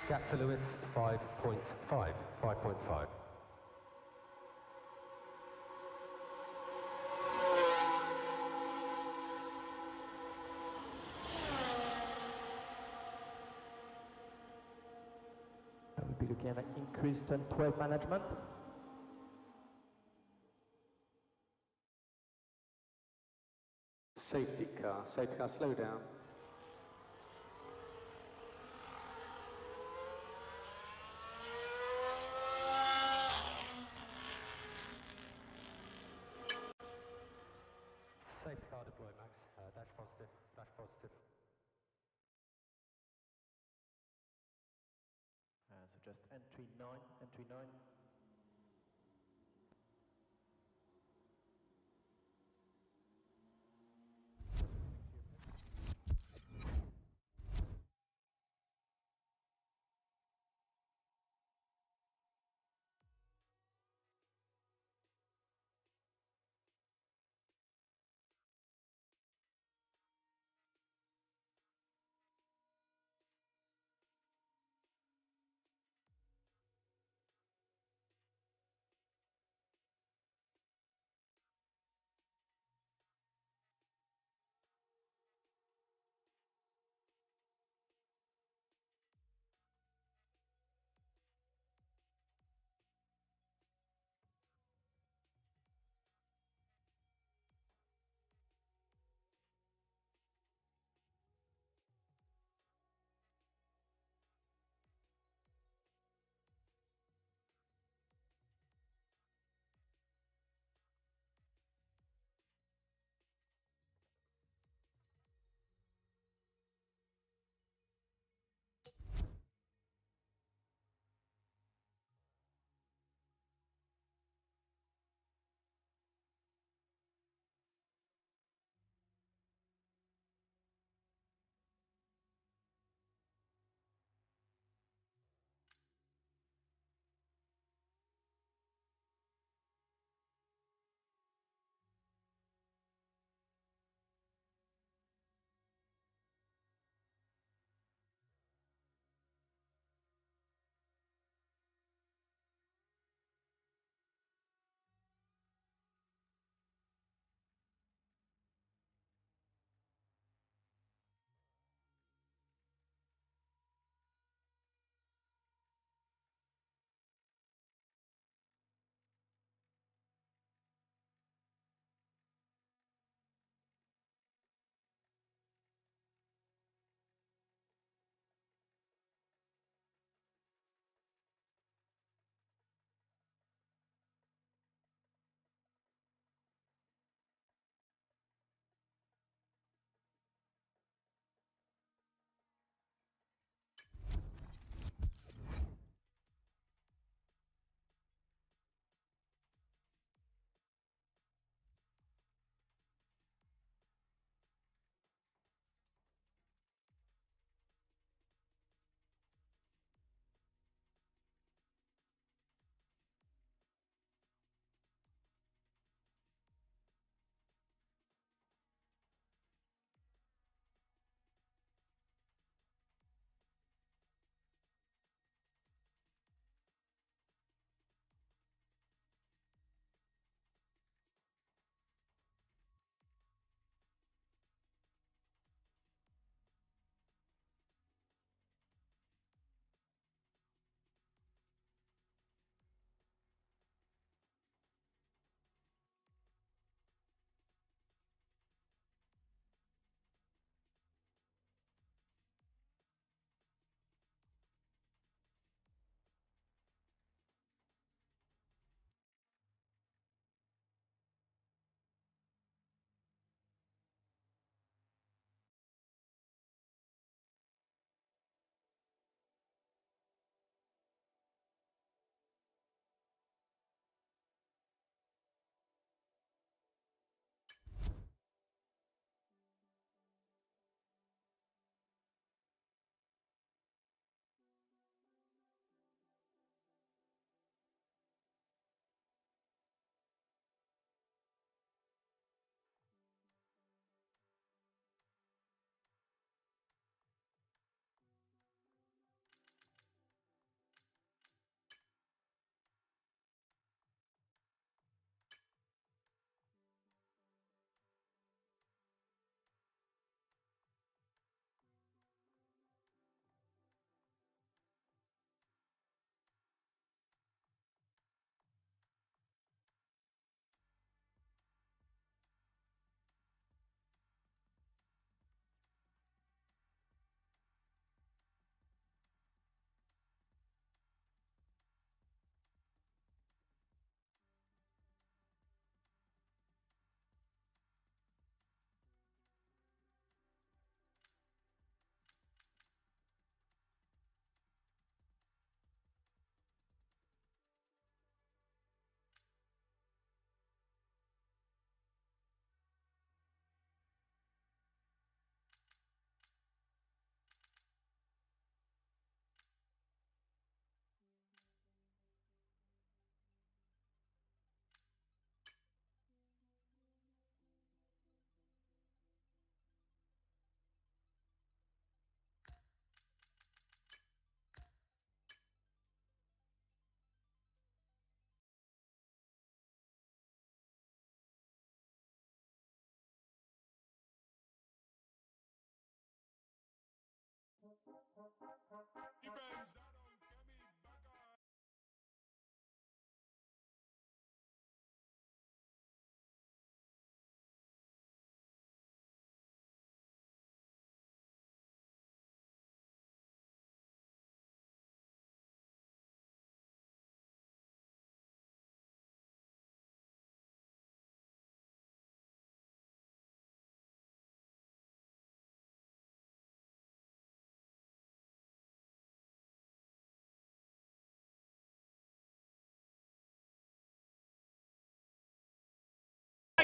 Gap to Lewis, 5.5, 5.5. We'll be looking at increased turn 12 management. Safety car, slow down. Safety car deploy, Max. Dash positive, dash positive. So just entry 9.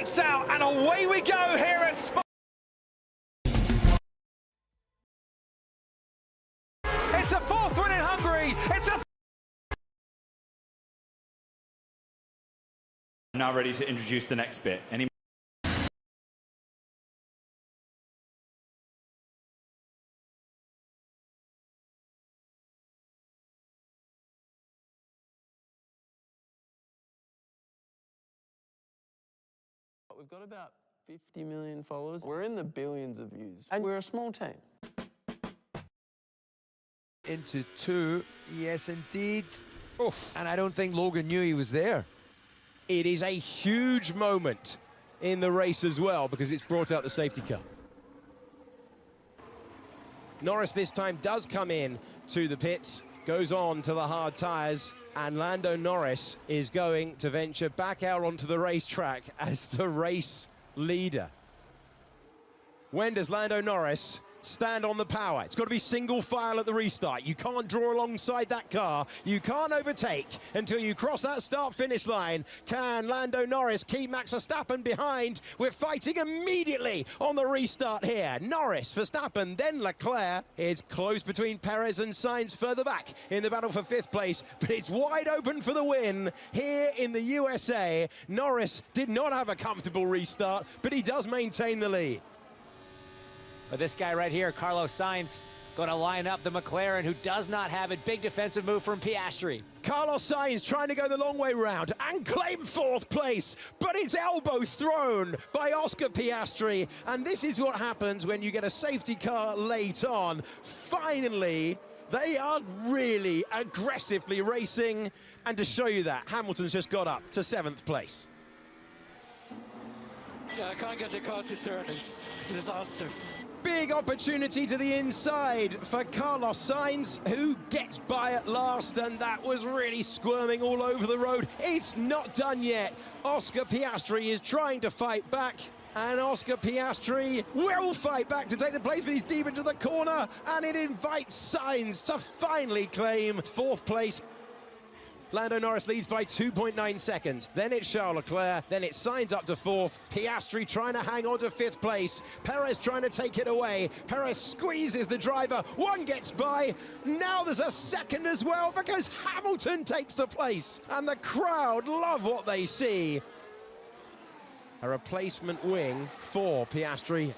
Lights out and away we go here at Spa. It's a fourth win in Hungary. It's a Now ready to introduce the next bit. We've got about 50 million followers. We're in the billions of views. And we're a small team. Into two, yes indeed. Oof. And I don't think Logan knew he was there. It is a huge moment in the race as well because it's brought out the safety car. Norris this time does come in to the pits, goes on to the hard tyres, and Lando Norris is going to venture back out onto the racetrack as the race leader. When does Lando Norris stand on the power? It's got to be single file at the restart. You can't draw alongside that car. You can't overtake until you cross that start-finish line. Can Lando Norris keep Max Verstappen behind? We're fighting immediately on the restart here. Norris, Verstappen, then Leclerc. It's close between Perez and Sainz further back in the battle for fifth place, but it's wide open for the win here in the USA. Norris did not have a comfortable restart, but he does maintain the lead. But this guy right here, Carlos Sainz, going to line up the McLaren, who does not have a big defensive move from Piastri. Carlos Sainz trying to go the long way round and claim fourth place, but it's elbow thrown by Oscar Piastri. And this is what happens when you get a safety car late on. Finally, they are really aggressively racing. And to show you that, Hamilton's just got up to seventh place. Yeah, I can't get the car to turn. It's a disaster. Big opportunity to the inside for Carlos Sainz, who gets by at last, and that was really squirming all over the road. It's not done yet. Oscar Piastri is trying to fight back, and Oscar Piastri will fight back to take the place, but he's deep into the corner, and it invites Sainz to finally claim fourth place. Lando Norris leads by 2.9 seconds. Then it's Charles Leclerc. Then it's Sainz up to fourth. Piastri trying to hang on to fifth place. Perez trying to take it away. Perez squeezes the driver. One gets by. Now there's a second as well because Hamilton takes the place. And the crowd love what they see. A replacement wing for Piastri.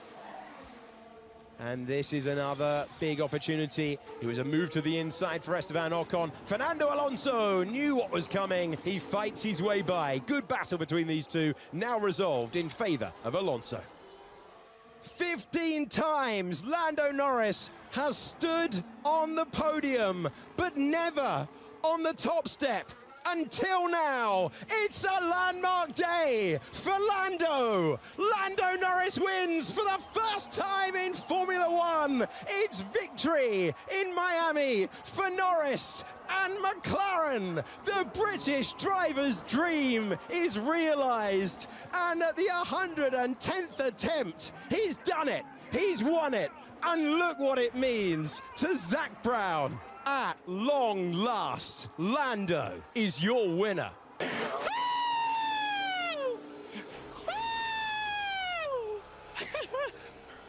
And this is another big opportunity. It was a move to the inside for Esteban Ocon. Fernando Alonso knew what was coming. He fights his way by. Good battle between these two, now resolved in favor of Alonso. 15 times Lando Norris has stood on the podium, but never on the top step. Until now, it's a landmark day for Lando. Lando Norris wins for the first time in Formula One. It's victory in Miami for Norris and McLaren. The British driver's dream is realized. And at the 110th attempt, he's done it. He's won it. And look what it means to Zak Brown. At long last, Lando is your winner.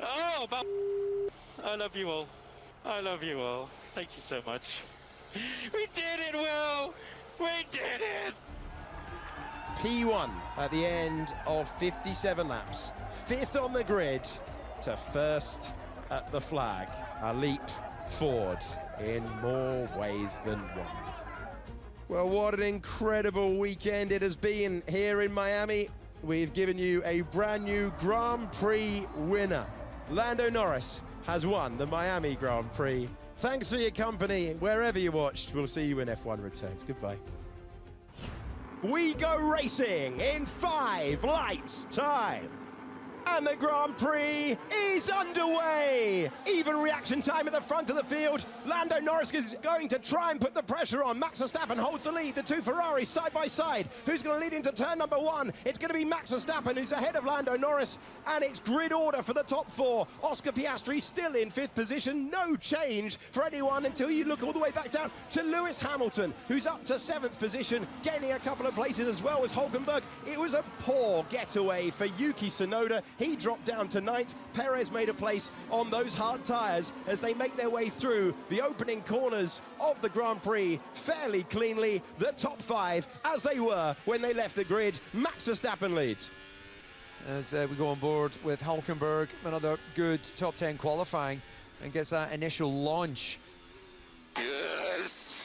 Oh, I love you all. I love you all. Thank you so much. We did it, Will! We did it! P1 at the end of 57 laps. Fifth on the grid to first at the flag. A leap forward in more ways than one. Well, what an incredible weekend it has been here in Miami. We've given you a brand new Grand Prix winner. Lando Norris has won the Miami Grand Prix. Thanks for your company wherever you watched. We'll see you when F1 returns. Goodbye. We go racing in 5 lights time. And the Grand Prix is underway. Even reaction time at the front of the field. Lando Norris is going to try and put the pressure on. Max Verstappen holds the lead. The two Ferraris side by side. Who's going to lead into turn number 1? It's going to be Max Verstappen who's ahead of Lando Norris. And it's grid order for the top 4. Oscar Piastri still in 5th position. No change for anyone until you look all the way back down to Lewis Hamilton, who's up to 7th position, gaining a couple of places as well as Hulkenberg. It was a poor getaway for Yuki Tsunoda. He dropped down to 9th. Perez made a place on those hard tyres as they make their way through the opening corners of the Grand Prix fairly cleanly. The top 5 as they were when they left the grid. Max Verstappen leads. As we go on board with Hulkenberg, another good top 10 qualifying, and gets that initial launch. Yes.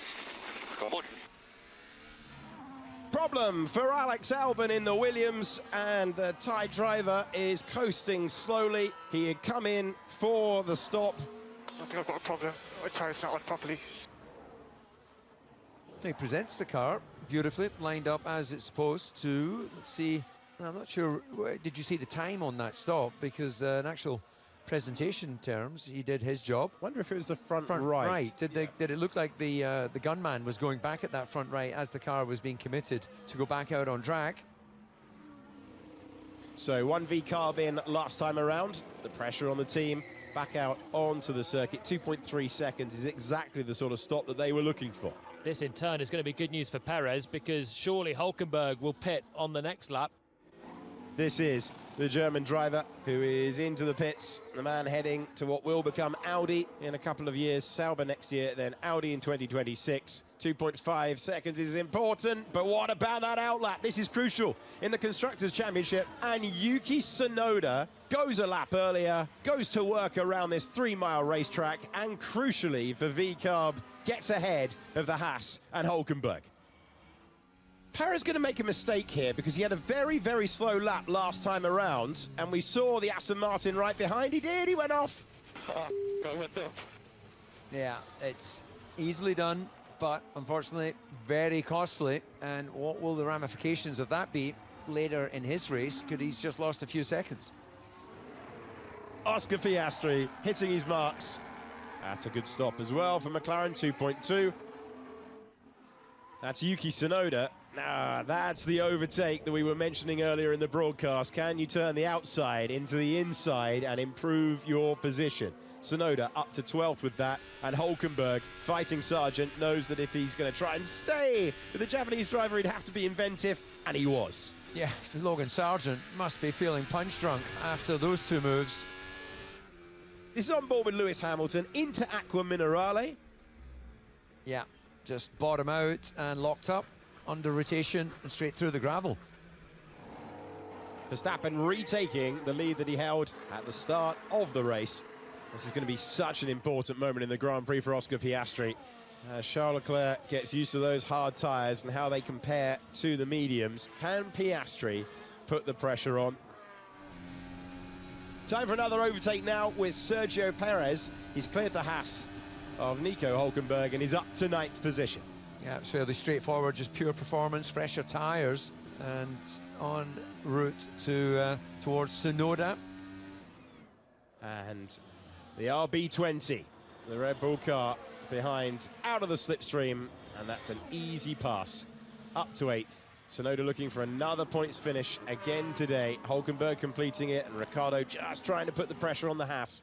Come on. Problem for Alex Albon in the Williams, and the Thai driver is coasting slowly. He had come in for the stop. I think I've got a problem. My tyre's not on properly. He presents the car beautifully, lined up as it's supposed to. Let's see, I'm not sure, did you see the time on that stop? Because in actual presentation terms, he did his job. Wonder if it was the front right. Did it look like the gunman was going back at that front right as the car was being committed to go back out on track? So 1V carb in last time around. The pressure on the team back out onto the circuit. 2.3 seconds is exactly the sort of stop that they were looking for. This in turn is going to be good news for Perez, because surely Hulkenberg will pit on the next lap. This is the German driver who is into the pits, the man heading to what will become Audi in a couple of years, Sauber next year, then Audi in 2026. 2.5 seconds is important, but what about that outlap? This is crucial in the Constructors' Championship, and Yuki Tsunoda goes a lap earlier, goes to work around this 3-mile racetrack, and crucially for VCarb, gets ahead of the Haas and Hulkenberg. Perez going to make a mistake here because he had a very, very slow lap last time around, and we saw the Aston Martin right behind. He went off. Yeah, it's easily done, but unfortunately very costly. And what will the ramifications of that be later in his race? Could he's just lost a few seconds? Oscar Piastri hitting his marks. That's a good stop as well for McLaren, 2.2. That's Yuki Tsunoda. That's the overtake that we were mentioning earlier in the broadcast. Can you turn the outside into the inside and improve your position? Tsunoda up to 12th with that, and Hulkenberg, fighting Sargent, knows that if he's going to try and stay with the Japanese driver, he'd have to be inventive, and he was. Yeah, Logan Sargent must be feeling punch drunk after those two moves. This is on board with Lewis Hamilton into Aqua Minerale. Yeah, just bottom out and locked up under rotation and straight through the gravel. Verstappen retaking the lead that he held at the start of the race. This is going to be such an important moment in the Grand Prix for Oscar Piastri. Charles Leclerc gets used to those hard tyres and how they compare to the mediums. Can Piastri put the pressure on? Time for another overtake now with Sergio Perez. He's cleared the Haas of Nico Hulkenberg and he's up to 9th position. Yeah, it's fairly straightforward, just pure performance, fresher tyres, and en route to towards Tsunoda. And the RB20, the Red Bull car behind, out of the slipstream, and that's an easy pass up to 8th. Tsunoda looking for another points finish again today. Hulkenberg completing it, and Ricciardo just trying to put the pressure on the Haas.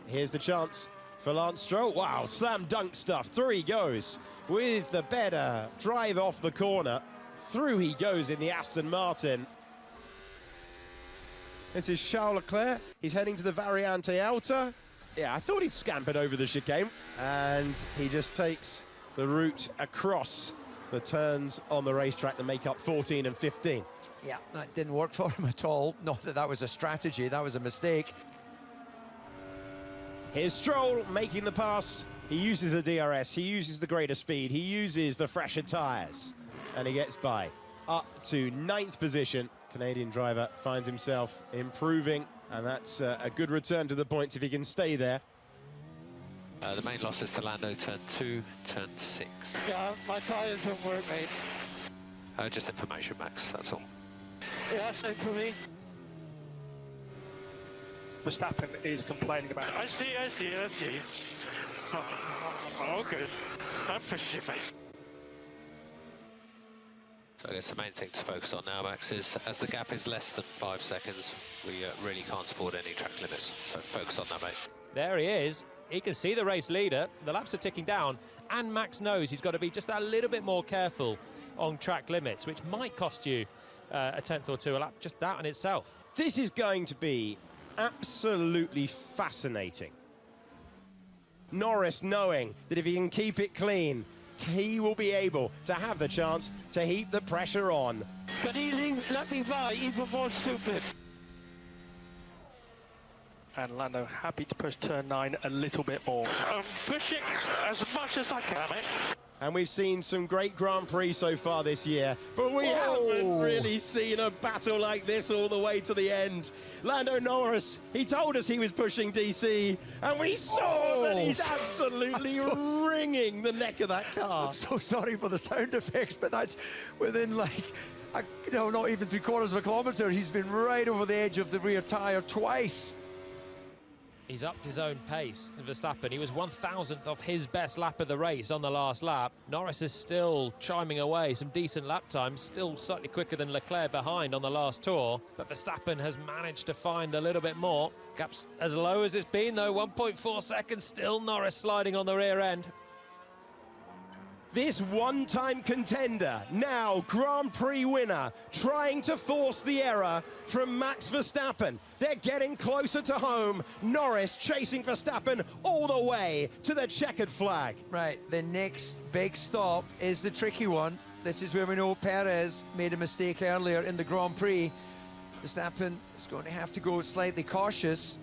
Here's the chance for Lance Stroll. Wow, slam dunk stuff. Through he goes with the better drive off the corner. Through he goes in the Aston Martin. This is Charles Leclerc. He's heading to the Variante Alta. Yeah, I thought he'd scampered over the chicane, and he just takes the route across the turns on the racetrack that make up 14 and 15. Yeah, that didn't work for him at all. Not that that was a strategy, that was a mistake. Here's Stroll making the pass. He uses the DRS, he uses the greater speed, he uses the fresher tyres, and he gets by. Up to 9th position. Canadian driver finds himself improving, and that's a good return to the points if he can stay there. The main losses to Lando, turn 2, turn 6. Yeah, my tyres don't work, mate. Just information, Max, that's all. Yeah, same for me. Verstappen is complaining about it. I see. Oh, good. I'm pushing, mate. So I guess the main thing to focus on now, Max, is as the gap is less than 5 seconds, we really can't support any track limits. So focus on that, mate. There he is. He can see the race leader. The laps are ticking down, and Max knows he's got to be just a little bit more careful on track limits, which might cost you a tenth or two a lap, just that in itself. This is going to be absolutely fascinating. Norris knowing that if he can keep it clean, he will be able to have the chance to heap the pressure on. Can he let me by even more stupid? And Lando happy to push turn 9 a little bit more. I'm pushing as much as I can, mate. And we've seen some great Grand Prix so far this year, but we haven't really seen a battle like this all the way to the end. Lando Norris, he told us he was pushing DC, and we saw that he's absolutely wringing the neck of that car. I'm so sorry for the sound effects, but that's within like, not even 3/4 of a kilometre. He's been right over the edge of the rear tyre twice. He's upped his own pace, Verstappen. He was 1,000th off his best lap of the race on the last lap. Norris is still chiming away, some decent lap times, still slightly quicker than Leclerc behind on the last tour. But Verstappen has managed to find a little bit more. Gap's as low as it's been, though, 1.4 seconds. Still Norris sliding on the rear end. This one-time contender, now Grand Prix winner, trying to force the error from Max Verstappen. They're getting closer to home. Norris chasing Verstappen all the way to the checkered flag. Right, the next big stop is the tricky one. This is where we know Perez made a mistake earlier in the Grand Prix. Verstappen is going to have to go slightly cautious.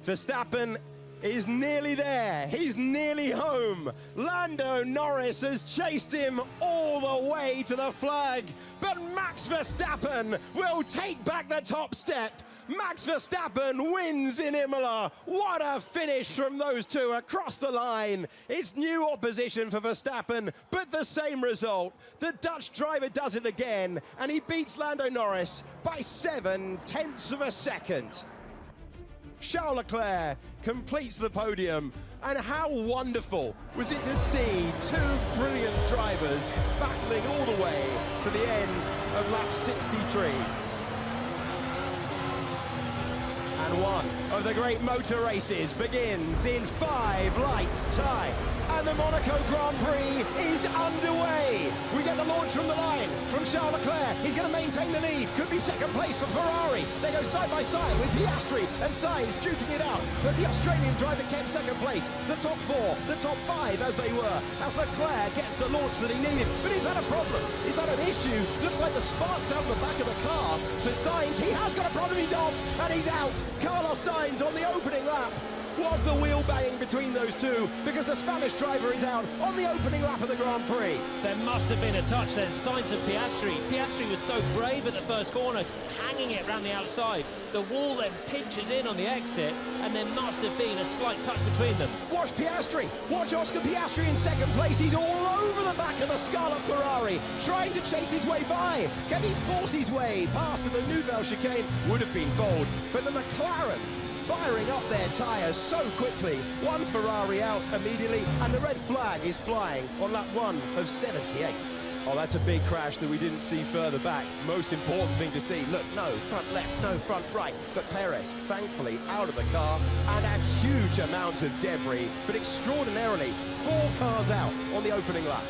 Verstappen is nearly there. He's nearly home. Lando Norris has chased him all the way to the flag, but Max Verstappen will take back the top step. Max Verstappen wins in Imola. What a finish from those two across the line. It's new opposition for Verstappen, but the same result. The Dutch driver does it again, and he beats Lando Norris by 7/10 of a second. Charles Leclerc completes the podium, and how wonderful was it to see two brilliant drivers battling all the way to the end of lap 63. And one of the great motor races begins in 5 lights time. And the Monaco Grand Prix is underway. We get the launch from the line from Charles Leclerc. He's going to maintain the lead. Could be second place for Ferrari. They go side by side with Piastri and Sainz duking it out. But the Australian driver kept second place. The top 4, the top 5 as they were, as Leclerc gets the launch that he needed. But is that a problem? Is that an issue? Looks like the sparks out the back of the car for Sainz. He has got a problem. He's off and he's out. Carlos Sainz on the opening lap. Was the wheel banging between those two, because the Spanish driver is out on the opening lap of the Grand Prix. There must have been a touch then, Sainz and Piastri. Piastri was so brave at the first corner, hanging it around the outside. The wall then pinches in on the exit, and there must have been a slight touch between them. Watch Piastri, watch Oscar Piastri in second place. He's all over the back of the Scarlet Ferrari, trying to chase his way by. Can he force his way past the Nouvelle chicane? Would have been bold, but the McLaren firing up their tyres so quickly. One Ferrari out immediately, and the red flag is flying on lap 1 of 78. Oh, that's a big crash that we didn't see further back. Most important thing to see. Look, no front left, no front right. But Perez, thankfully, out of the car, and a huge amount of debris. But extraordinarily, 4 cars out on the opening lap.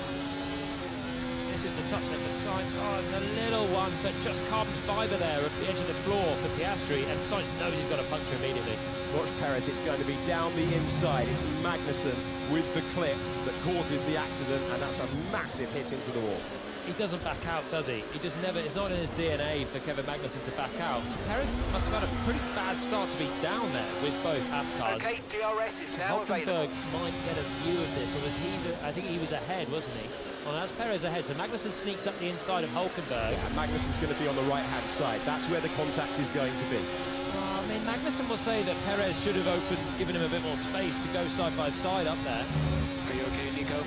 This is the touch there for Sainz. Oh, it's a little one, but just carbon fibre there at the edge of the floor for Piastri, and Sainz knows he's got a puncture immediately. Watch Perez, it's going to be down the inside. It's Magnussen with the clip that causes the accident, and that's a massive hit into the wall. He doesn't back out, does he? He just never, it's not in his DNA for Kevin Magnussen to back out. So Perez must have had a pretty bad start to be down there with both Haas cars. Okay, DRS is now Hulkenberg available. might get a view of this, or was he, I think he was ahead, wasn't he? Well, that's Perez ahead, so Magnussen sneaks up the inside of Hulkenberg. Yeah, Magnussen's going to be on the right-hand side. That's where the contact is going to be. I mean, Magnussen Aston will say that Perez should have given him a bit more space to go side by side up there. Are you okay, Nico?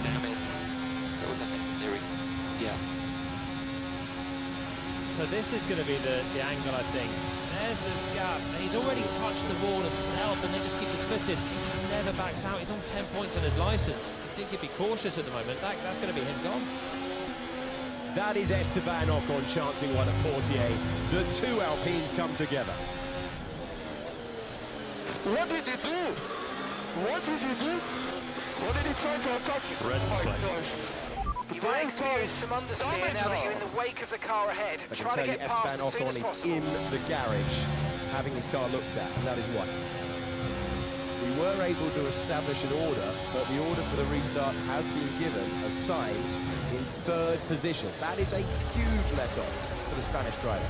Damn it. That was unnecessary. Yeah. So this is going to be the angle, I think. There's the gap. He's already touched the wall himself, and then just keeps us fitted. He just never backs out. He's on 10 points on his licence. I think he'd be cautious at the moment. That's going to be him gone. That is Esteban Ocon chancing one at Portier. The two Alpines come together. What did he do? What did he do? What did he try to attack? Red flag. You might experience some understeer now that you're in the wake of the car ahead. I can Try to tell you get past Esteban as soon as Ocon is possible. in the garage having his car looked at, and that is why. We were able to establish an order, but the order for the restart has been given as Sainz in third position. That is a huge let-off for the Spanish driver.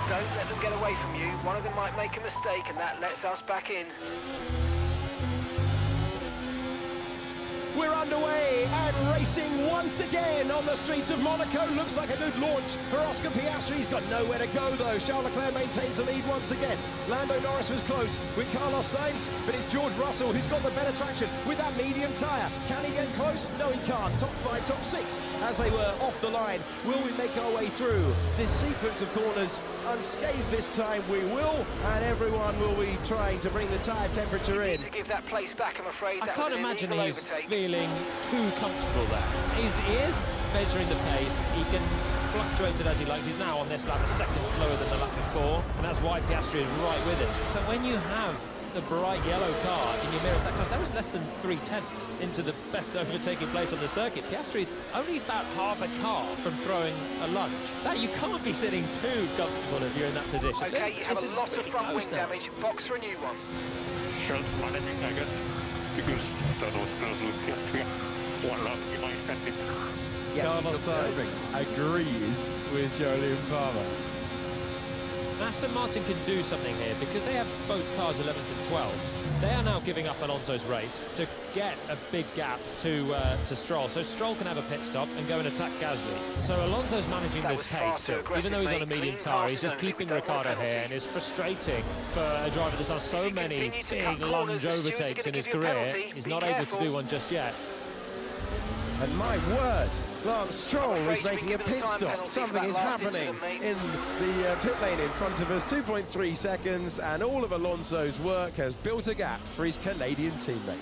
Don't let them get away from you. One of them might make a mistake and that lets us back in. We're underway and racing once again on the streets of Monaco. Looks like a good launch for Oscar Piastri. He's got nowhere to go though. Charles Leclerc maintains the lead once again. Lando Norris was close with Carlos Sainz, but it's George Russell who's got the better traction with that medium tyre. Can he get close? No, he can't. Top 5, top 6 as they were off the line. Will we make our way through this sequence of corners unscathed this time? We will, and everyone will be trying to bring the tyre temperature in. To give that place back, I'm afraid. I That can't was an imagine illegal he's overtake. feeling too comfortable there. He is measuring the pace. He can fluctuate it as he likes. He's now on this lap a second slower than the lap before, and that's why Piastri is right with him. But when you have the bright yellow car in your mirrors that close, that was less than 3/10 into the best overtaking place on the circuit. Piastri's only about half a car from throwing a lunge. That you can't be sitting too comfortable if you're in that position. Okay, you have This a is lot of pretty front close wing now. damage. Box for a new one. Charles managing, I guess, because that was close with Piastri. One lap, he might send it. Carlos Sainz agrees with Jolyon Palmer. Aston Martin can do something here because they have both cars 11th and 12th. They are now giving up Alonso's race to get a big gap to Stroll. So Stroll can have a pit stop and go and attack Gasly. So Alonso's managing this pace still. Even though he's on a medium tyre, he's just keeping Ricciardo here, and it's frustrating for a driver that's done so many big lunge overtakes in his career. He's not able to do one just yet. And my word, Lance Stroll is making a pit stop. Something is happening in the pit lane in front of us. 2.3 seconds, and all of Alonso's work has built a gap for his Canadian teammate.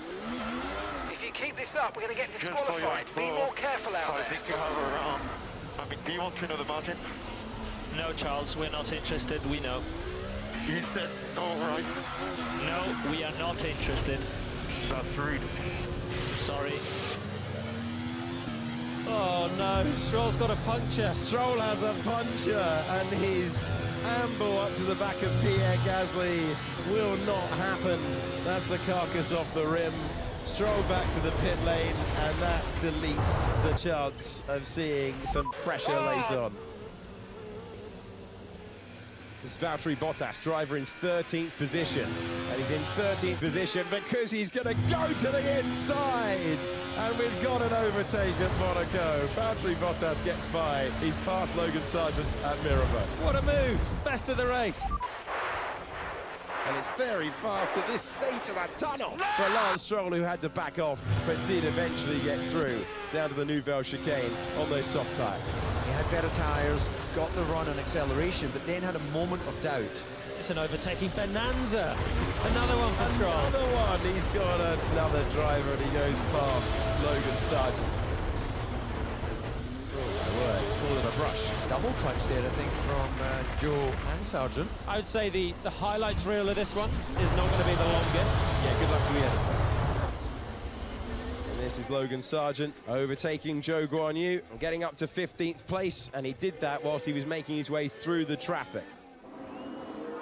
If you keep this up, we're going to get disqualified. Be more careful out there. I think you have around. I mean, do you want to know the margin? No, Charles, we're not interested. We know. You said all right. No, we are not interested. That's rude. Sorry. Oh no, Stroll's got a puncture. Stroll has a puncture, and his amble up to the back of Pierre Gasly will not happen. That's the carcass off the rim. Stroll back to the pit lane, and that deletes the chance of seeing some pressure late on. It's Valtteri Bottas, driver in 13th position, and he's in 13th position because he's going to go to the inside, and we've got an overtake at Monaco. Valtteri Bottas gets by. He's past Logan Sargent at Mirabeau. What a move! Best of the race. And it's very fast at this stage of the tunnel for Lance Stroll, who had to back off, but did eventually get through down to the Nouvelle chicane on those soft tyres. He had better tyres, got the run on acceleration, but then had a moment of doubt. It's an overtaking bonanza. Another one for Stroll. Another one. He's got another driver, and he goes past Logan Sargent. Oh, my word. All in a brush. Double touch there, I think, from Joe and Sargent. I would say the highlights reel of this one is not going to be the longest. Yeah, good luck to the editor. And this is Logan Sargent overtaking Zhou Guanyu and getting up to 15th place, and he did that whilst he was making his way through the traffic.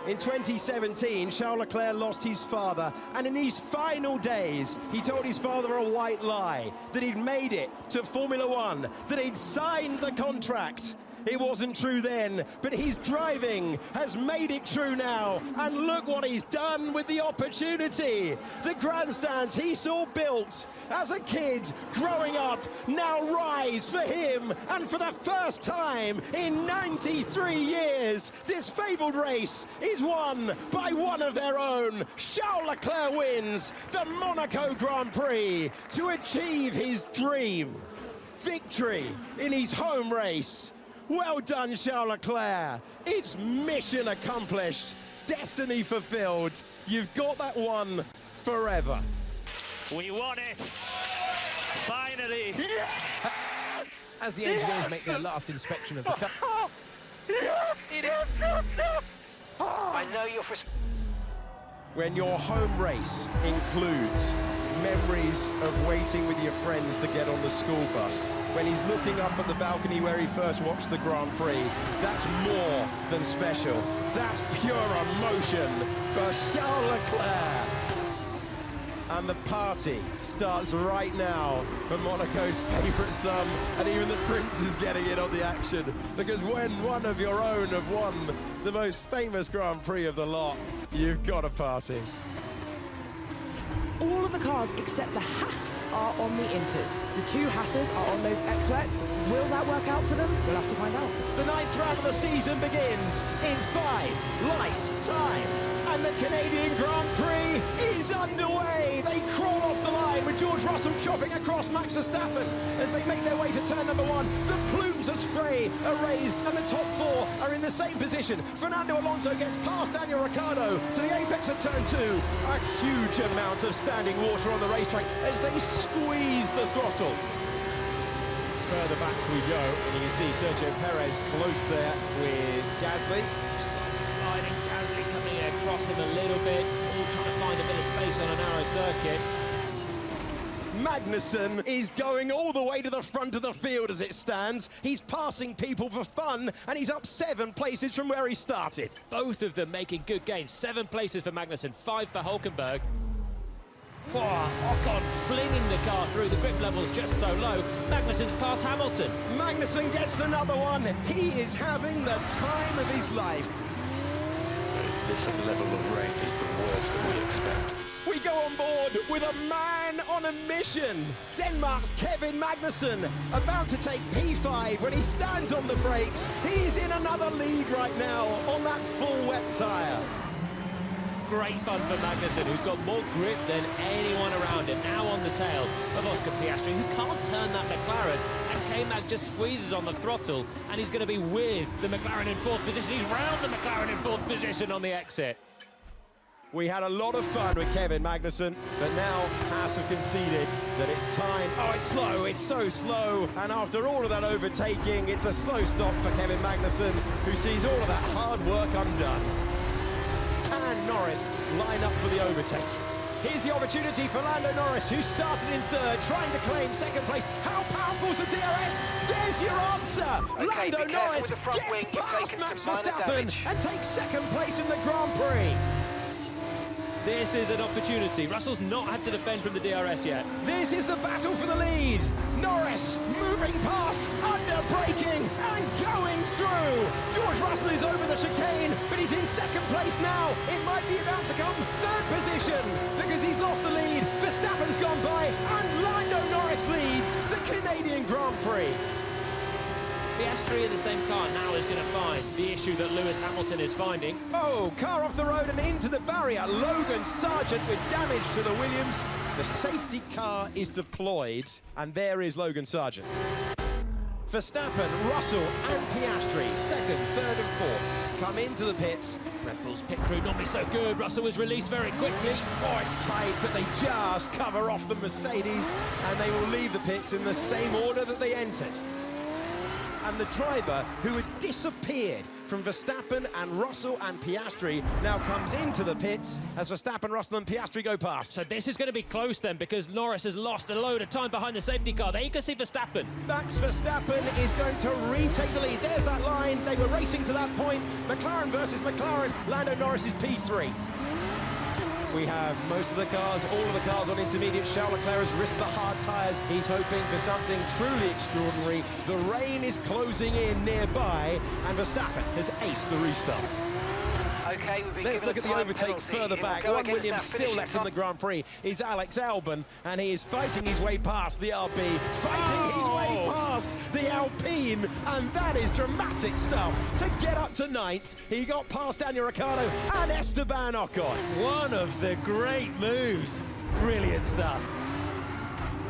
In 2017, Charles Leclerc lost his father, and in his final days, he told his father a white lie, that he'd made it to Formula One, that he'd signed the contract. It wasn't true then, but his driving has made it true now. And look what he's done with the opportunity. The grandstands he saw built as a kid growing up now rise for him. And for the first time in 93 years, this fabled race is won by one of their own. Charles Leclerc wins the Monaco Grand Prix to achieve his dream. Victory in his home race. Well done, Charles Leclerc. It's mission accomplished, destiny fulfilled. You've got that one forever. We won it! Finally! Yes! As the engineers make their last inspection of the car. Yes! Yes! I know you're frustrated. When your home race includes memories of waiting with your friends to get on the school bus, when he's looking up at the balcony where he first watched the Grand Prix, that's more than special. That's pure emotion for Charles Leclerc. And the party starts right now for Monaco's favourite son, and even the Prince is getting in on the action, because when one of your own have won the most famous Grand Prix of the lot, you've got a party. All of the cars except the Haas are on the Inters. The two Haas's are on those X-Wets. Will that work out for them? We'll have to find out. The 9th round of the season begins in 5 lights time. And the Canadian Grand Prix is underway. They crawl off the line with George Russell chopping across Max Verstappen as they make their way to turn number 1. The plumes of spray are raised and the top 4 are in the same position. Fernando Alonso gets past Daniel Ricciardo to the apex of turn 2. A huge amount of standing water on the racetrack as they squeeze the throttle. Further back we go, and you can see Sergio Perez close there with Gasly. Sliding Gasly coming across him a little bit, all trying to find a bit of space on a narrow circuit. Magnussen is going all the way to the front of the field as it stands. He's passing people for fun, and he's up 7 places from where he started. Both of them making good gains. 7 places for Magnussen, 5 for Hülkenberg. Ocon flinging the car through, the grip level's just so low. Magnussen's past Hamilton. Magnussen gets another one. He is having the time of his life. So this level of rain is the worst that we expect. We go on board with a man on a mission. Denmark's Kevin Magnussen about to take P5 when he stands on the brakes. He's in another lead right now on that full wet tyre. Great fun for Magnussen, who's got more grip than anyone around him, now on the tail of Oscar Piastri, who can't turn that McLaren, and K-Mag just squeezes on the throttle, and he's going to be with the McLaren in 4th position. He's round the McLaren in 4th position on the exit. We had a lot of fun with Kevin Magnussen, but now Haas have conceded that it's time. Oh, it's slow, it's so slow. And after all of that overtaking, it's a slow stop for Kevin Magnussen, who sees all of that hard work undone. Can Norris line up for the overtake? Here's the opportunity for Lando Norris, who started in 3rd, trying to claim 2nd place. How powerful is the DRS? There's your answer! Okay, Lando Norris gets past Max Verstappen and takes 2nd place in the Grand Prix. This is an opportunity. Russell's not had to defend from the DRS yet. This is the battle for the lead. Norris moving past, under-braking and going through. George Russell is over the chicane, but he's in 2nd place now. It might be about to come 3rd position because he's lost the lead. Verstappen's gone by and Lando Norris leads the Canadian Grand Prix. Piastri in the same car now is going to find the issue that Lewis Hamilton is finding. Oh, car off the road and into the barrier. Logan Sargent with damage to the Williams. The safety car is deployed, and there is Logan Sargent. Verstappen, Russell and Piastri, 2nd, 3rd and 4th, come into the pits. Red Bull's pit crew normally so good. Russell was released very quickly. Oh, it's tight, but they just cover off the Mercedes, and they will leave the pits in the same order that they entered. And the driver who had disappeared from Verstappen and Russell and Piastri now comes into the pits as Verstappen, Russell and Piastri go past. So this is going to be close then, because Norris has lost a load of time behind the safety car. There you can see Verstappen. Max Verstappen is going to retake the lead. There's that line. They were racing to that point. McLaren versus McLaren. Lando Norris is P3. We have most of the cars, all of the cars on intermediate. Charles Leclerc has risked the hard tyres. He's hoping for something truly extraordinary. The rain is closing in nearby, and Verstappen has aced the restart. Okay, we've been Let's look at the overtakes further back. One Williams still left in the Grand Prix is Alex Albon, and he is fighting his way past the RB, fighting his way past the Alpine, and that is dramatic stuff. To get up to 9th, he got past Daniel Ricciardo and Esteban Ocon. One of the great moves. Brilliant stuff.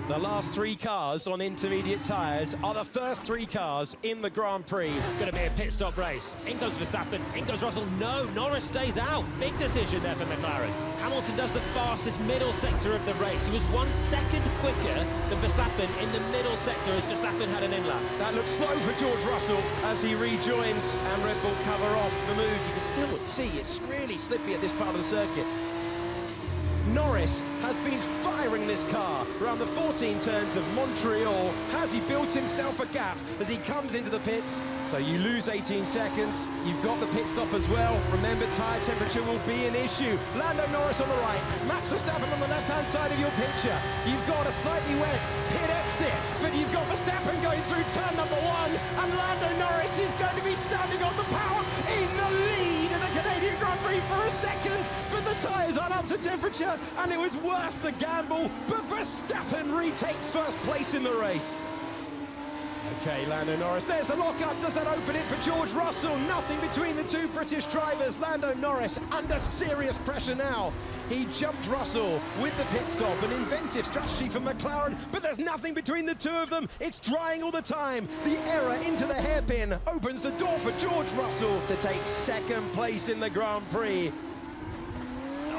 The last 3 cars on intermediate tyres are the first 3 cars in the Grand Prix. It's going to be a pit stop race. In goes Verstappen, in goes Russell. No, Norris stays out. Big decision there for McLaren. Hamilton does the fastest middle sector of the race. He was 1 second quicker than Verstappen in the middle sector as Verstappen had an in-lap. That looks slow for George Russell as he rejoins and Red Bull cover off the move. You can still see it's really slippy at this part of the circuit. Norris has been firing this car around the 14 turns of Montreal. Has he built himself a gap as he comes into the pits? So you lose 18 seconds. You've got the pit stop as well. Remember, tyre temperature will be an issue. Lando Norris on the right, Max Verstappen on the left-hand side of your picture. You've got a slightly wet pit exit, but you've got Verstappen going through turn number 1, and Lando Norris is going to be standing on the power in the lead of the Canadian Grand Prix for a second, but the tyres aren't up to temperature, and it was worth the gamble, but Verstappen retakes first place in the race. Okay, Lando Norris, there's the lockup. Does that open it for George Russell? Nothing between the 2 British drivers. Lando Norris under serious pressure now. He jumped Russell with the pit stop, an inventive strategy for McLaren, but there's nothing between the 2 of them. It's drying all the time. The error into the hairpin opens the door for George Russell to take 2nd place in the Grand Prix.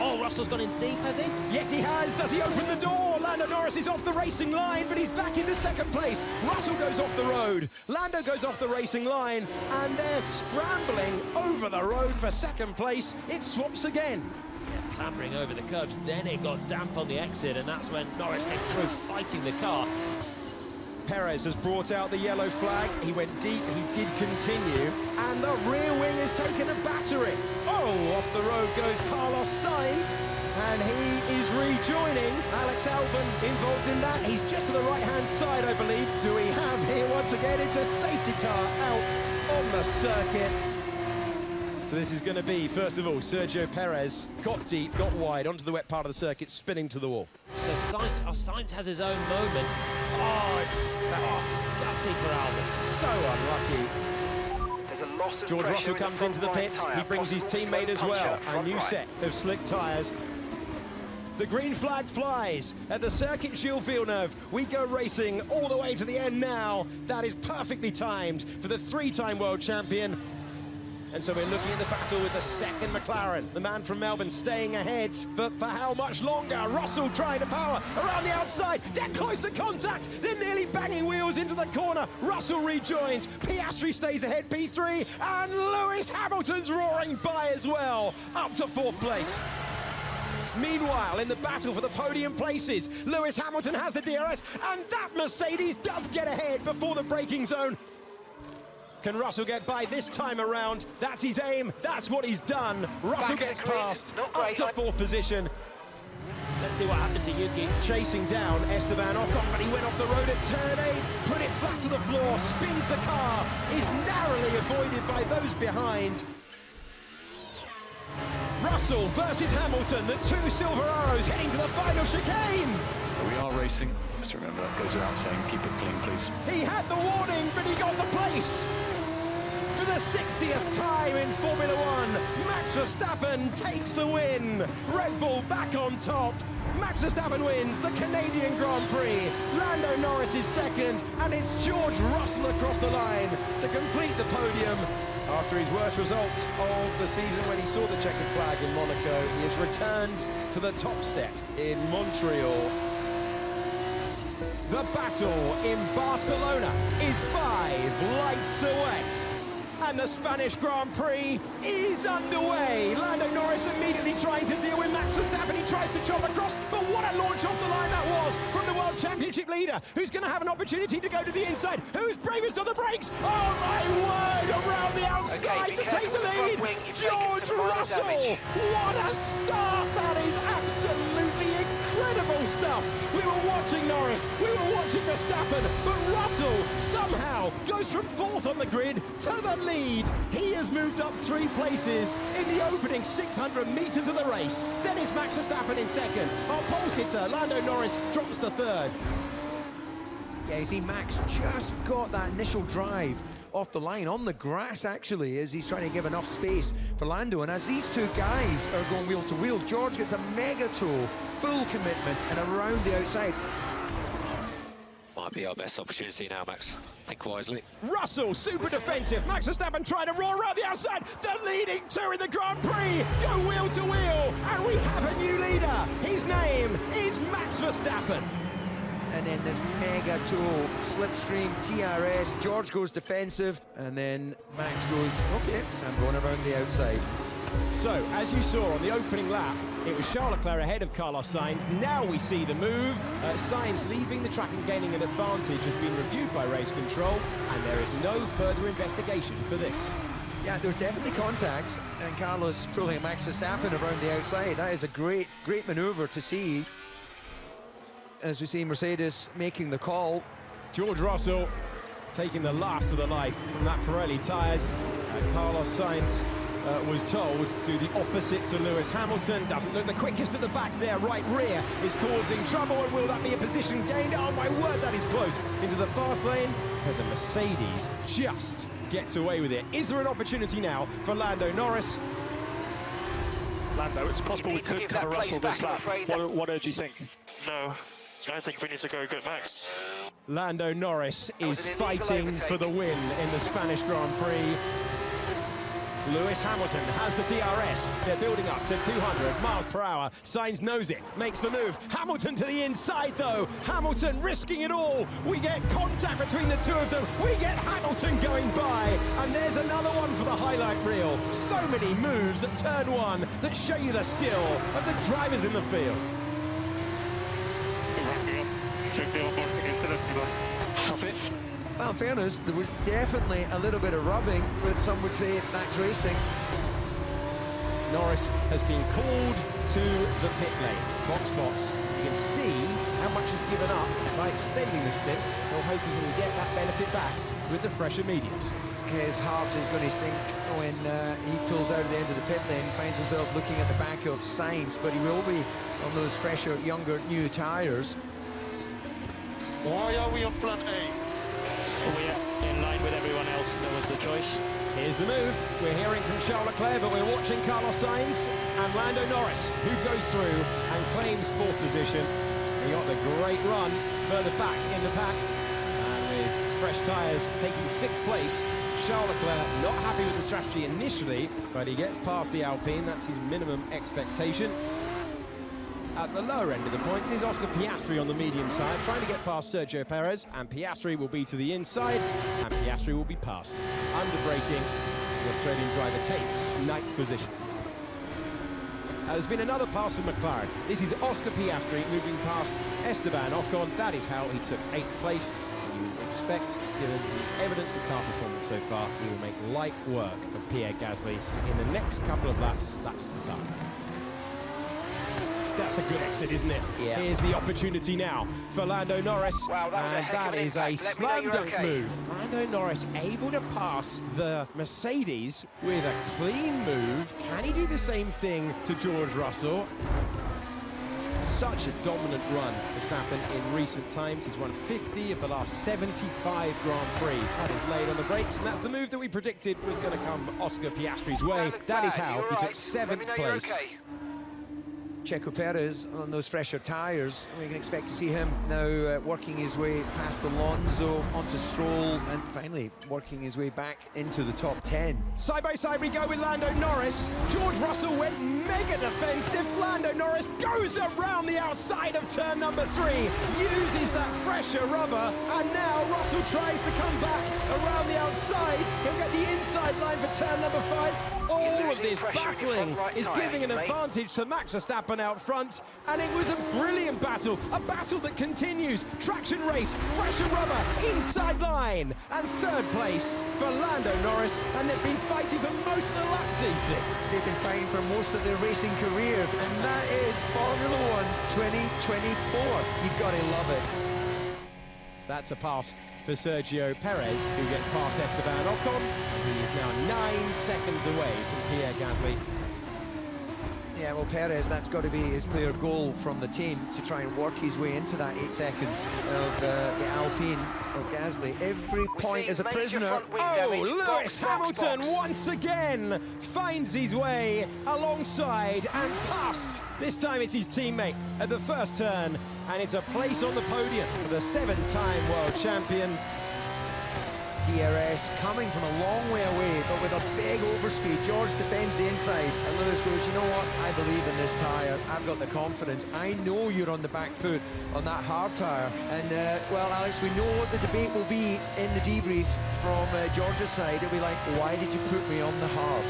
Oh, Russell's gone in deep, has he? Yes, he has. Does he open the door? Lando Norris is off the racing line, but he's back into 2nd place. Russell goes off the road. Lando goes off the racing line, and they're scrambling over the road for 2nd place. It swaps again. Yeah, clambering over the curbs. Then it got damp on the exit, and that's when Norris came through fighting the car. Perez has brought out the yellow flag. He went deep, he did continue, and the rear wing has taken a battering. Oh, off the road goes Carlos Sainz, and he is rejoining Alex Albon involved in that. He's just to the right-hand side, I believe. Do we have here, once again, it's a safety car out on the circuit. So this is going to be, first of all, Sergio Perez got deep, got wide, onto the wet part of the circuit, spinning to the wall. So Sainz has his own moment. Oh, gutty for Albon. So unlucky. There's a loss of George pressure Russell comes into the pits. He brings his teammate as well. A new set of slick tyres. The green flag flies at the circuit Gilles Villeneuve. We go racing all the way to the end now. That is perfectly timed for the 3-time world champion. And so we're looking at the battle with the 2nd McLaren. The man from Melbourne staying ahead, but for how much longer? Russell trying to power around the outside. They're close to contact. They're nearly banging wheels into the corner. Russell rejoins. Piastri stays ahead, P3. And Lewis Hamilton's roaring by as well, up to 4th place. Meanwhile, in the battle for the podium places, Lewis Hamilton has the DRS, and that Mercedes does get ahead before the braking zone. Can Russell get by this time around? That's his aim. That's what he's done. Russell gets past, up to 4th position. Let's see what happened to Yuki. Chasing down Esteban Ocon, but he went off the road at turn 8, put it flat to the floor, spins the car, is narrowly avoided by those behind. Russell versus Hamilton, the 2 silver arrows heading to the final chicane. We are racing. Just remember that goes without saying, keep it clean, please. He had the warning, but he got the place. For the 60th time in Formula One, Max Verstappen takes the win. Red Bull back on top. Max Verstappen wins the Canadian Grand Prix. Lando Norris is 2nd, and it's George Russell across the line to complete the podium. After his worst result of the season when he saw the checkered flag in Monaco, he has returned to the top step in Montreal. The battle in Barcelona is 5 lights away. And the Spanish Grand Prix is underway. Lando Norris immediately trying to deal with Max Verstappen. He tries to chop across, but what a launch off the line that was from the World Championship leader, who's going to have an opportunity to go to the inside. Who's bravest on the brakes? Oh my word, around the outside to take the lead. George Russell, what a start. That is absolutely incredible stuff. We were watching Norris, we were watching Verstappen, but Russell somehow goes from 4th on the grid to the lead. He has moved up 3 places in the opening 600 metres of the race. Then it's Max Verstappen in 2nd. Our pole sitter, Lando Norris, drops to 3rd. Yeah, you see Max just got that initial drive off the line, on the grass actually, as he's trying to give enough space for Lando. And as these two guys are going wheel to wheel, George gets a mega tow, full commitment, and around the outside. Might be our best opportunity now, Max. Think wisely. Russell, super defensive. Max Verstappen trying to roar around the outside. The leading two in the Grand Prix go wheel to wheel, and we have a new leader. His name is Max Verstappen. And then this mega tow, slipstream, DRS, George goes defensive, and then Max goes, okay, I'm going around the outside. So, as you saw on the opening lap, it was Charles Leclerc ahead of Carlos Sainz. Now we see the move. Sainz leaving the track and gaining an advantage has been reviewed by race control, and there is no further investigation for this. Yeah, there's definitely contact, and Carlos trolling Max Verstappen around the outside. That is a great manoeuvre to see. As we see Mercedes making the call. George Russell taking the last of the life from that Pirelli tyres. Carlos Sainz was told do the opposite to Lewis Hamilton. Doesn't look the quickest at the back there. Right rear is causing trouble, and will that be a position gained? Oh my word, that is close into the fast lane. But the Mercedes just gets away with it. Is there an opportunity now for Lando Norris? Lando, it's possible we could cover Russell this lap. What do you think? No, I think we need to go get Max. Lando Norris is fighting for the win in the Spanish Grand Prix. Lewis Hamilton has the DRS. They're building up to 200 miles per hour. Sainz knows it, makes the move. Hamilton to the inside, though. Hamilton risking it all. We get contact between the two of them. We get Hamilton going by. And there's another one for the highlight reel. So many moves at turn 1 that show you the skill of the drivers in the field. Well, in fairness, there was definitely a little bit of rubbing, but some would say that's racing. Norris has been called to the pit lane. Box. You can see how much is given up by extending the stint. They'll hope he can get that benefit back with the fresher mediums. His heart is going to sink when he pulls out at the end of the pit lane, finds himself looking at the back of Sainz, but he will be on those fresher, younger, new tyres. Why are we on plan A? We're in line with everyone else, and that was the choice. Here's the move. We're hearing from Charles Leclerc, but we're watching Carlos Sainz and Lando Norris, who goes through and claims 4th position. He got the great run further back in the pack, and with fresh tyres taking 6th place. Charles Leclerc not happy with the strategy initially, but he gets past the Alpine. That's his minimum expectation. At the lower end of the points is Oscar Piastri on the medium tyre, trying to get past Sergio Perez, and Piastri will be to the inside, and Piastri will be passed. Under braking, the Australian driver takes 9th position. There's been another pass for McLaren. This is Oscar Piastri moving past Esteban Ocon. That is how he took 8th place. You would expect, given the evidence of car performance so far, he will make light work of Pierre Gasly. In the next couple of laps, that's the car. That's a good exit, isn't it? Yeah. Here's the opportunity now for Lando Norris. Wow, that is a slam dunk move. Lando Norris able to pass the Mercedes with a clean move. Can he do the same thing to George Russell? Such a dominant run Verstappen in recent times. He's won 50 of the last 75 Grand Prix. That is laid on the brakes, and that's the move that we predicted was going to come Oscar Piastri's way. That is how he took 7th place. Checo Perez on those fresher tyres. We can expect to see him now working his way past Alonso, onto Stroll, and finally working his way back into the top 10. Side by side we go with Lando Norris. George Russell went mega defensive. Lando Norris goes around the outside of turn number 3, uses that fresher rubber, and now Russell tries to come back around the outside. He'll get the inside line for turn number 5. All of this battling is giving an advantage to Max Verstappen out front, and it was a brilliant battle, a battle that continues. Traction race, fresher rubber, inside line, and third place for Lando Norris, and they've been fighting for most of the lap, DC. They've been fighting for most of their racing careers, and that is Formula 1 2024. You gotta love it. That's a pass for Sergio Perez, who gets past Esteban Ocon. He is now 9 seconds away from Pierre Gasly. Yeah, well, Perez, that's got to be his clear goal from the team, to try and work his way into that 8 seconds of the Alpine of Gasly. Every point is a prisoner. Oh, Lewis Hamilton once again finds his way alongside and past. This time it's his teammate at the first turn, and it's a place on the podium for the 7-time world champion. DRS coming from a long way away, but with a big overspeed. George defends the inside, and Lewis goes, you know what, I believe in this tyre. I've got the confidence. I know you're on the back foot on that hard tyre. And, well, Alex, we know what the debate will be in the debrief from George's side. It'll be like, why did you put me on the hard?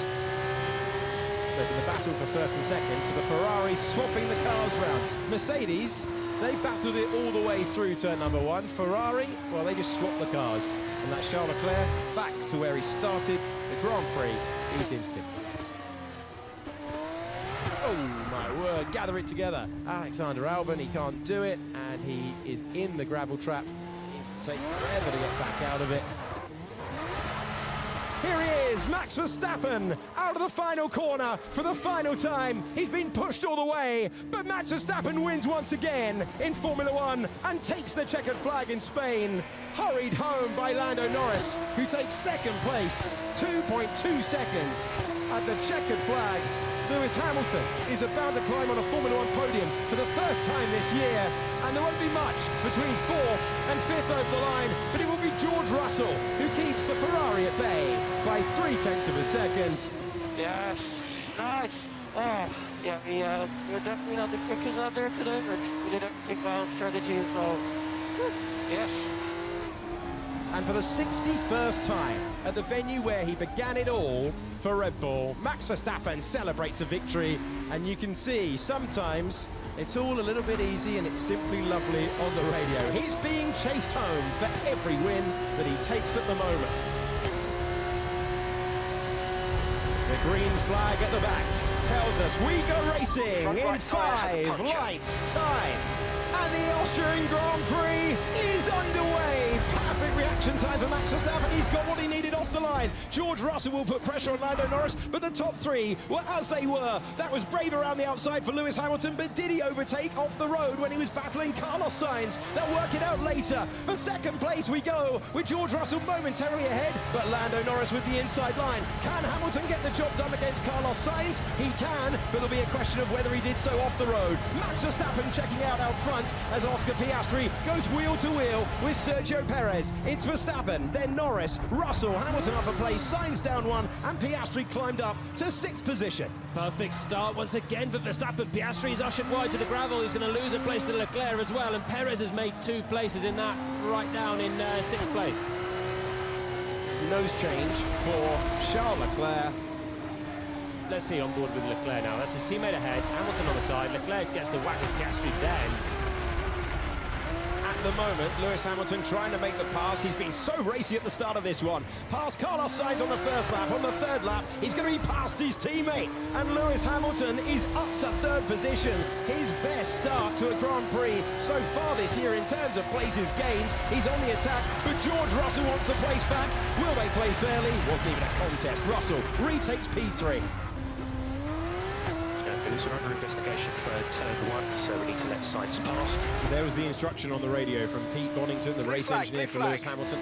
So from the battle for first and second to the Ferrari swapping the cars round. Mercedes, they battled it all the way through turn number 1. Ferrari, well, they just swapped the cars. And that's Charles Leclerc back to where he started the Grand Prix. He's in 5th place. Oh, my word, gather it together. Alexander Albon, he can't do it, and he is in the gravel trap. Seems to take forever to get back out of it. Here he is, Max Verstappen, out of the final corner for the final time. He's been pushed all the way, but Max Verstappen wins once again in Formula 1 and takes the checkered flag in Spain. Hurried home by Lando Norris, who takes second place, 2.2 seconds. At the checkered flag, Lewis Hamilton is about to climb on a Formula 1 podium for the first time this year, and there won't be much between 4th and 5th over the line, but it will be George Russell who keeps the Ferrari at bay by 0.3 of a second. Yes, nice. Oh, yeah, we're definitely not the quickest out there today, but we did everything well, strategy, so yes. And for the 61st time at the venue where he began it all for Red Bull, Max Verstappen celebrates a victory, and you can see sometimes it's all a little bit easy and it's simply lovely on the radio. He's being chased home for every win that he takes at the moment. The green flag at the back tells us we go racing in 5 lights time. And the Austrian Grand Prix is underway. Perfect reaction time for Max Verstappen. He's got what he needed off the line. George Russell will put pressure on Lando Norris, but the top 3 were as they were. That was brave around the outside for Lewis Hamilton, but did he overtake off the road when he was battling Carlos Sainz? They'll work it out later. For second place we go with George Russell momentarily ahead, but Lando Norris with the inside line. Can Hamilton get the job done against Carlos Sainz? He can, but there'll be a question of whether he did so off the road. Max Verstappen checking out front as Oscar Piastri goes wheel to wheel with Sergio Perez. It's Verstappen, then Norris, Russell, Hamilton up a place, Sainz down 1, and Piastri climbed up to 6th position. Perfect start once again for Verstappen. Piastri is ushered wide to the gravel. He's going to lose a place to Leclerc as well, and Perez has made 2 places in that, right down in 6th place. Nose change for Charles Leclerc. Let's see on board with Leclerc now. That's his teammate ahead, Hamilton on the side. Leclerc gets the whack of Piastri then. At the moment, Lewis Hamilton trying to make the pass. He's been so racy at the start of this one. Past Carlos Sainz on the first lap. On the third lap, he's going to be past his teammate. And Lewis Hamilton is up to 3rd position. His best start to a Grand Prix so far this year in terms of places gained. He's on the attack, but George Russell wants the place back. Will they play fairly? Wasn't even a contest. Russell retakes P3. We're under investigation for turn 1, so we need to let Sainz pass. So there was the instruction on the radio from Pete Bonington, the race engineer for Lewis Hamilton.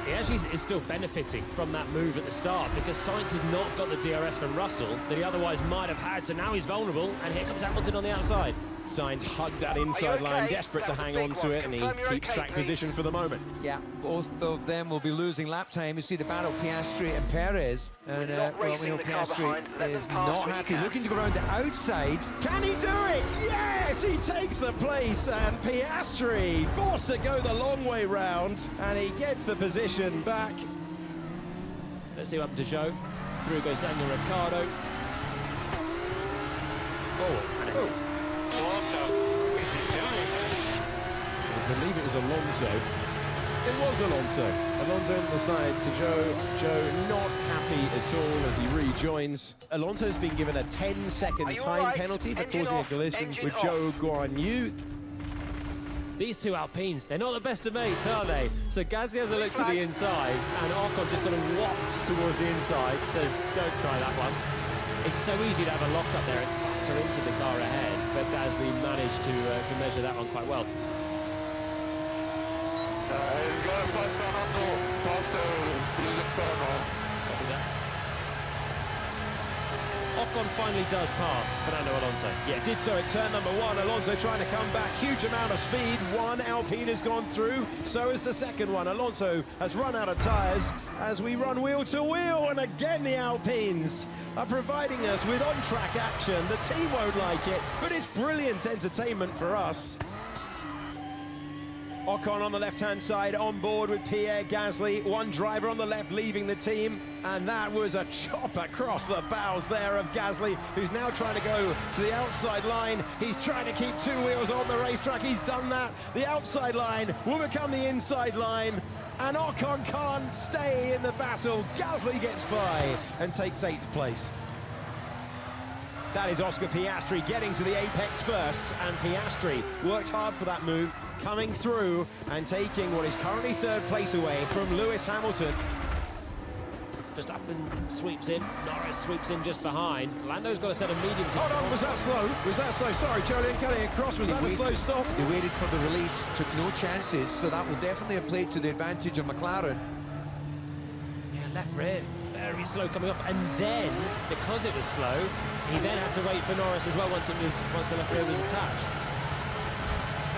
He actually is still benefiting from that move at the start because Sainz has not got the DRS from Russell that he otherwise might have had, so now he's vulnerable, and here comes Hamilton on the outside. Sainz hugged that inside line, desperate to hang on to it, and he keeps track position for the moment. Yeah, both of them will be losing lap time. You see the battle, Piastri and Perez. And well, we know Piastri is not happy, looking to go around the outside. Can he do it? Yes, he takes the place, and Piastri forced to go the long way round, and he gets the position back. Let's see what happened to Zhou. Through goes Daniel Ricciardo. Oh. What the is he doing? I believe it was Alonso. It was Alonso. Alonso on the side to Zhou. Zhou not happy at all as he rejoins. Alonso's been given a 10-second time penalty for causing a collision with Zhou Guanyu. These two Alpines, they're not the best of mates, are they? So Gasly has a look to the inside, and Ocon just sort of wafts towards the inside, says, don't try that one. It's so easy to have a lock up there and clatter into the car ahead, but Gasly managed to measure that one quite well. Copy that. Ocon finally does pass Fernando Alonso. Yeah, did so at turn number 1. Alonso trying to come back. Huge amount of speed. One Alpine has gone through. So is the second one. Alonso has run out of tyres as we run wheel to wheel. And again, the Alpines are providing us with on-track action. The team won't like it, but it's brilliant entertainment for us. Ocon on the left-hand side, on board with Pierre Gasly. One driver on the left leaving the team, and that was a chop across the bows there of Gasly, who's now trying to go to the outside line. He's trying to keep two wheels on the racetrack. He's done that. The outside line will become the inside line, and Ocon can't stay in the battle. Gasly gets by and takes 8th place. That is Oscar Piastri getting to the apex first, and Piastri worked hard for that move, coming through and taking what is currently 3rd place away from Lewis Hamilton. Verstappen sweeps in, Norris sweeps in just behind. Lando's got a set of mediums. Hold on, was that slow? Was that slow? Sorry, Julian cutting across. Was that a slow stop? They waited for the release, took no chances, so that will definitely have played to the advantage of McLaren. Yeah, left rear, very slow coming off, and then, because it was slow, he then had to wait for Norris as well once the left rear was attached.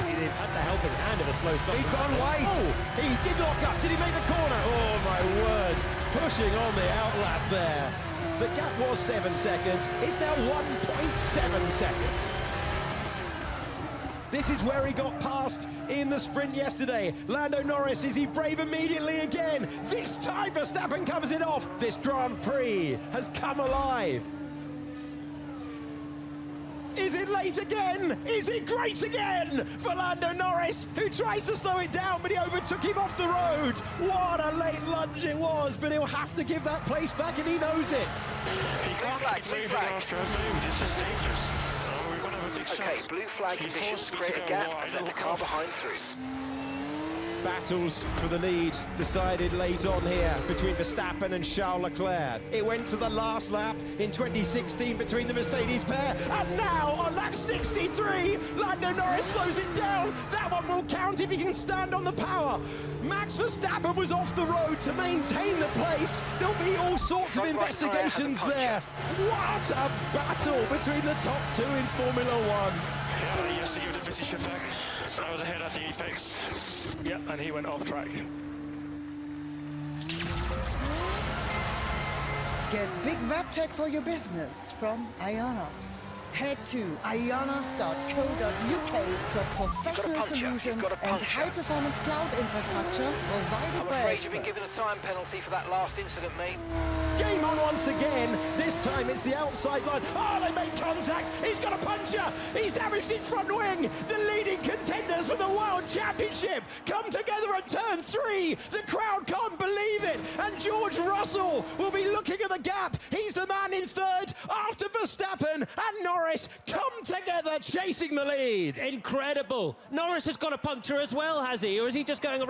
He had the helping hand of a slow stop. He's gone wide. Oh, he did lock up. Did he make the corner? Oh, my word. Pushing on the outlap there. The gap was 7 seconds. It's now 1.7 seconds. This is where he got past in the sprint yesterday. Lando Norris, is he brave immediately again? This time Verstappen covers it off. This Grand Prix has come alive. Is it late again? Is it great again for Lando Norris, who tries to slow it down, but he overtook him off the road? What a late lunge it was, but he'll have to give that place back, and he knows it. He can't keep moving after a move, it's just dangerous. We're going to have a big shot. Okay, blue flag conditions, create a gap and let the car behind through. Battles for the lead decided late on here between Verstappen and Charles Leclerc. It went to the last lap in 2016 between the Mercedes pair, and now on lap 63, Lando Norris slows it down. That one will count if he can stand on the power. Max Verstappen was off the road to maintain the place. There'll be all sorts of investigations there. What a battle between the top two in Formula One. Yeah, he has to give the position back. I was ahead at the apex. Yeah, and he went off track. Get big map tech for your business from Ionos. Head to ionos.co.uk for professional solutions and high-performance cloud infrastructure provided I'm by afraid you've been given a time penalty for that last incident, mate. Game on once again. This time it's the outside line. Oh, they made contact. He's got a puncture. He's damaged his front wing. The leading contenders for the World Championship come together at turn 3. The crowd can't believe it. And George Russell will be looking at the gap. He's the man in 3rd after Verstappen and Norris come together chasing the lead. Incredible. Norris has got a puncture as well, has he? Or is he just going around?